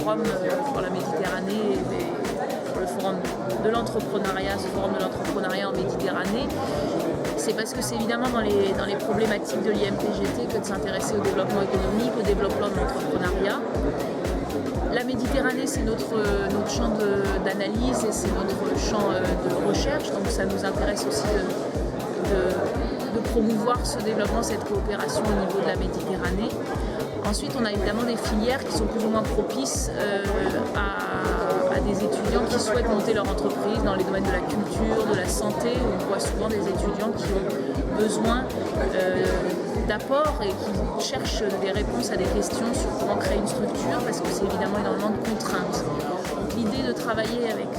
forum pour la Méditerranée, pour le forum de l'entrepreneuriat, ce forum de l'entrepreneuriat en Méditerranée, c'est parce que c'est évidemment dans les problématiques de l'IMPGT que de s'intéresser au développement économique, au développement de l'entrepreneuriat. La Méditerranée, c'est notre champ d'analyse et c'est notre champ de recherche, donc ça nous intéresse aussi de promouvoir ce développement, cette coopération au niveau de la Méditerranée. Ensuite, on a évidemment des filières qui sont plus ou moins propices à des étudiants qui souhaitent monter leur entreprise dans les domaines de la culture, de la santé. On voit souvent des étudiants qui ont besoin d'apports et qui cherchent des réponses à des questions sur comment créer une structure, parce que c'est évidemment énormément de contraintes. Donc l'idée de travailler avec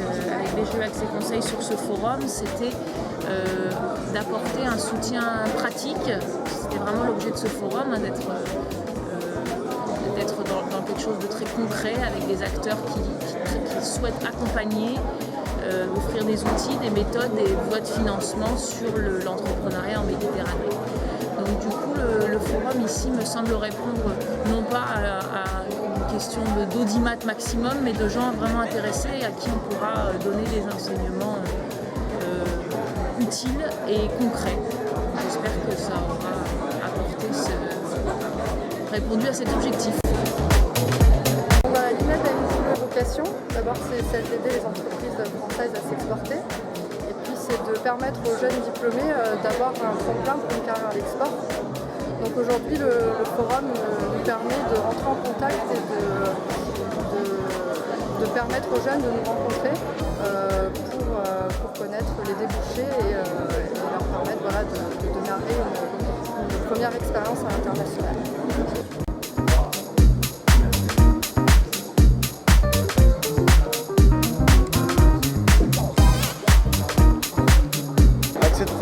BGE Accès Conseil sur ce forum, c'était d'apporter un soutien pratique. C'était vraiment l'objet de ce forum, hein, d'être dans quelque chose de très concret avec des acteurs qui souhaitent accompagner, offrir des outils, des méthodes, des voies de financement sur l'entrepreneuriat en Méditerranée. Donc du coup, le forum ici me semble répondre non pas à une question d'audimat maximum, mais de gens vraiment intéressés et à qui on pourra donner des enseignements utiles et concrets. J'espère que ça aura répondu à cet objectif. L'INED a une double vocation. D'abord, c'est celle d'aider les entreprises françaises à s'exporter. Et puis, c'est de permettre aux jeunes diplômés d'avoir un tremplin pour une carrière à l'export. Donc aujourd'hui, le forum nous permet de rentrer en contact et de permettre aux jeunes de nous rencontrer pour connaître les débouchés et leur permettre de démarrer une première expérience à l'international.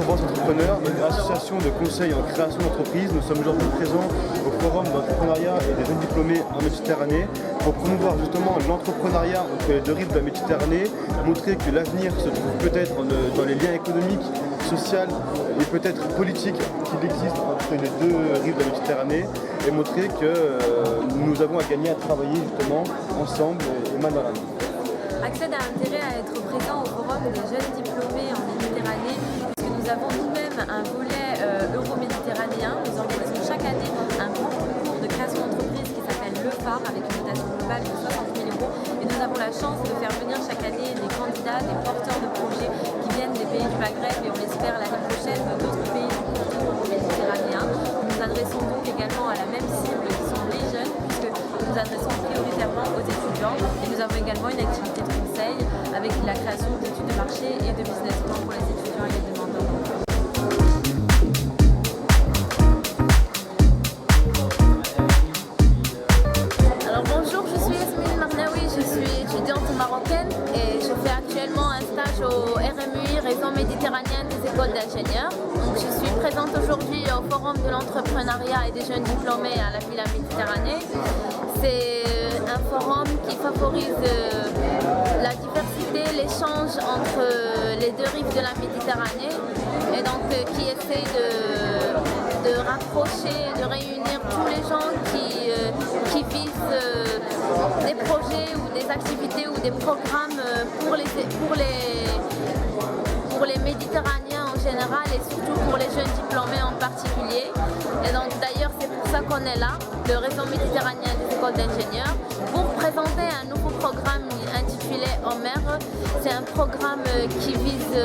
Entrepreneurs, une association de conseil en création d'entreprise. Nous sommes aujourd'hui présents au forum d'entrepreneuriat et des jeunes diplômés en Méditerranée pour promouvoir justement l'entrepreneuriat entre les deux rives de la Méditerranée, montrer que l'avenir se trouve peut-être dans les liens économiques, sociaux et peut-être politiques qu'il existe entre les deux rives de la Méditerranée et montrer que nous avons à gagner à travailler justement ensemble et main dans la main. Accède a intérêt à être présent au forum des jeunes diplômés en Méditerranée. Nous avons nous-mêmes un volet euro-méditerranéen. Nous organisons chaque année un grand concours de création d'entreprise qui s'appelle le phare avec une dotation globale de 60 000 €. Et nous avons la chance de faire venir chaque année des candidats, des porteurs de projets qui viennent des pays du Maghreb et on l'espère l'année prochaine d'autres pays du continent méditerranéen. Nous nous adressons donc également à la même cible qui sont les jeunes puisque nous nous adressons prioritairement aux étudiants et nous avons également une activité de conseil avec la création d'études de marché et de business plan pour les étudiants et les demandeurs. Et je fais actuellement un stage au RMUI, Réseau méditerranéen des écoles d'ingénieurs. Donc je suis présente aujourd'hui au Forum de l'entrepreneuriat et des jeunes diplômés à la Villa Méditerranée. C'est un forum qui favorise la diversité, l'échange entre les deux rives de la Méditerranée et donc qui essaie de rapprocher, de réunir tous les gens qui visent des projets ou des activités ou des programmes pour les Méditerranéens en général et surtout pour les jeunes diplômés en particulier. Et donc d'ailleurs c'est pour ça qu'on est là, le réseau méditerranéen des écoles d'ingénieurs, pour présenter un nouveau programme intitulé Homer. C'est un programme qui vise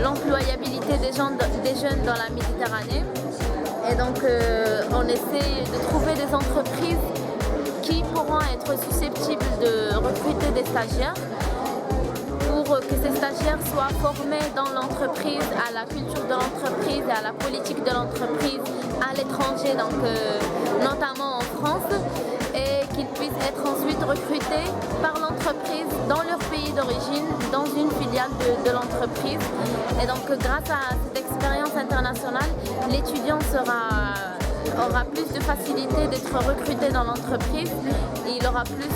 l'employabilité des jeunes dans la Méditerranée. Et donc on essaie de trouver des entreprises qui pourront être susceptibles de recruter des stagiaires pour que ces stagiaires soient formés dans l'entreprise, à la culture de l'entreprise et à la politique de l'entreprise à l'étranger, donc notamment en France, et qu'ils puissent être ensuite recrutés par l'entreprise dans leur pays d'origine, dans une filiale de l'entreprise. Et donc grâce à cette expérience internationale, l'étudiant aura plus de facilité d'être recruté dans l'entreprise, il aura plus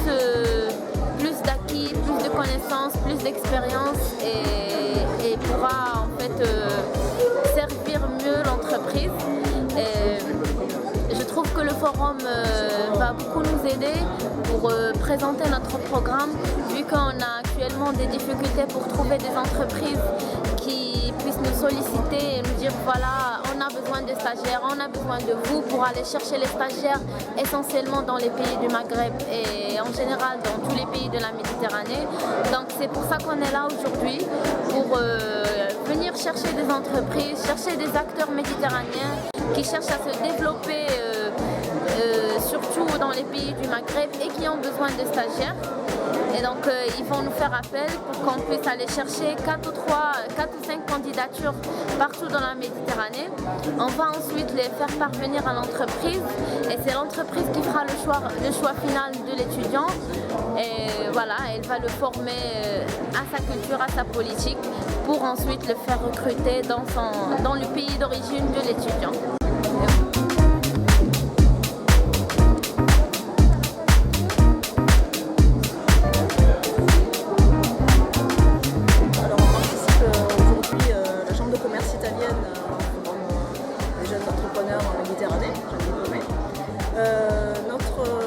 d'acquis, plus de connaissances, plus d'expérience et pourra en fait servir mieux l'entreprise. Je trouve que le forum va beaucoup nous aider pour présenter notre programme, vu qu'on a actuellement des difficultés pour trouver des entreprises qui puissent nous solliciter et nous dire voilà, on a besoin de stagiaires, on a besoin de vous pour aller chercher les stagiaires essentiellement dans les pays du Maghreb et en général dans tous les pays de la Méditerranée. Donc c'est pour ça qu'on est là aujourd'hui, pour venir chercher des entreprises, chercher des acteurs méditerranéens qui cherchent à se développer surtout dans les pays du Maghreb et qui ont besoin de stagiaires. Et donc ils vont nous faire appel pour qu'on puisse aller chercher 4 ou 5 candidatures partout dans la Méditerranée. On va ensuite les faire parvenir à l'entreprise et c'est l'entreprise qui fera le choix final de l'étudiant. Et voilà, elle va le former à sa culture, à sa politique pour ensuite le faire recruter dans le pays d'origine de l'étudiant.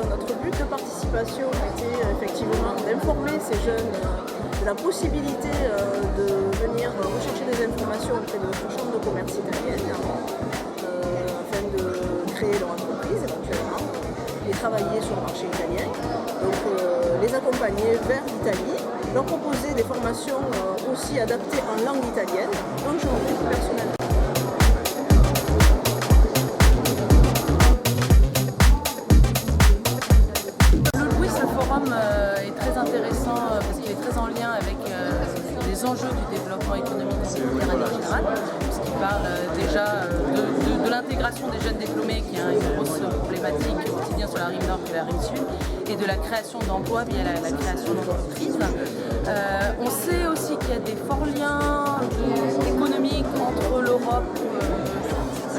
Notre but de participation était effectivement d'informer ces jeunes de la possibilité de venir rechercher des informations auprès de notre chambre de commerce italienne afin de créer leur entreprise éventuellement et travailler sur le marché italien. Donc les accompagner vers l'Italie, leur proposer des formations aussi adaptées en langue italienne, dont je m'occupe personnellement. Est très intéressant parce qu'il est très en lien avec les enjeux du développement économique en Méditerranée en général, puisqu'il parle déjà de l'intégration des jeunes diplômés qui est une grosse problématique aussi bien sur la rive nord que la rive sud, et de la création d'emplois via la création d'entreprises. On sait aussi qu'il y a des forts liens économiques entre l'Europe,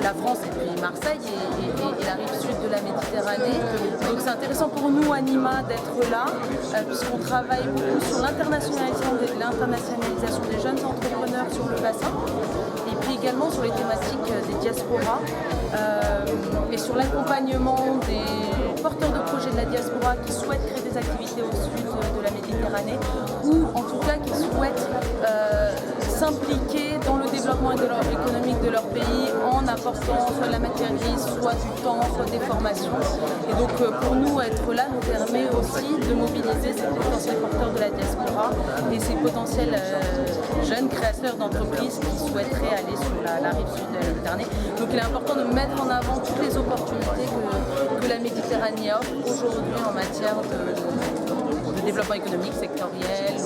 la France et puis Marseille et la rive sud de la Méditerranée. Donc c'est intéressant pour nous, Anima, d'être là, puisqu'on travaille beaucoup sur l'internationalisation des jeunes entrepreneurs sur le bassin, et puis également sur les thématiques des diasporas, et sur l'accompagnement des porteurs de projets de la diaspora qui souhaitent créer des activités au sud de la Méditerranée, ou en tout cas qui souhaitent s'impliquer dans le développement économique de leur pays en apportant soit de la matière grise, soit du temps, soit des formations. Et donc pour nous, être là nous permet aussi de mobiliser ces potentiels porteurs de la diaspora et ces potentiels jeunes créateurs d'entreprises qui souhaiteraient aller sur la rive sud de la Méditerranée. Donc il est important de mettre en avant toutes les opportunités que la Méditerranée offre aujourd'hui en matière de développement économique sectoriel.